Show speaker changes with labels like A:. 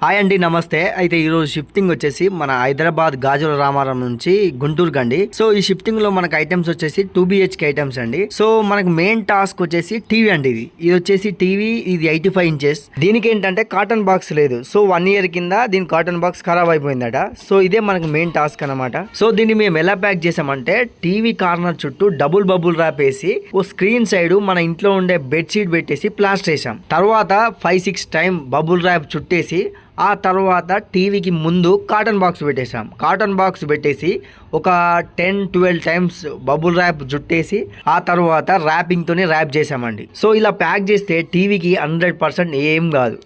A: Hi అండి, నమస్తే. అయితే ఈరోజు షిఫ్టింగ్ వచ్చేసి మన హైదరాబాద్ గాజుల రామారం నుంచి గుంటూరుకి అండి. సో ఈ షిఫ్టింగ్ లో మనకు ఐటమ్స్ వచ్చేసి 2 BHK ఐటమ్స్ అండి. సో మనకు మెయిన్ టాస్క్ వచ్చేసి టీవీ అండి. ఇది వచ్చేసి టీవీ, ఇది 85 ఇంచెస్. దీనికి ఏంటంటే కాటన్ బాక్స్ లేదు. సో 1 year కింద దీని కాటన్ బాక్స్ ఖరాబ్ అయిపోయిందట. సో ఇదే మనకు మెయిన్ టాస్క్ అనమాట. సో దీన్ని మేము ఎలా ప్యాక్ చేసామంటే టీవీ కార్నర్ చుట్టూ డబుల్ బబుల్ ర్యాప్ వేసి ఓ స్క్రీన్ సైడ్ మన ఇంట్లో ఉండే బెడ్షీట్ పెట్టేసి ప్లాస్టర్ వేసాం. తర్వాత 5-6 టైం బబుల్ ర్యాప్ చుట్టేసి ఆ తర్వాత టీవీకి ముందు కాటన్ బాక్స్ పెట్టేసాం. కాటన్ బాక్స్ పెట్టేసి ఒక 10-12 టైమ్స్ బబుల్ ర్యాప్ చుట్టేసి ఆ తర్వాత ర్యాపింగ్తోనే ర్యాప్ చేసామండి. సో ఇలా ప్యాక్ చేస్తే టీవీకి 100% ఏం కాదు.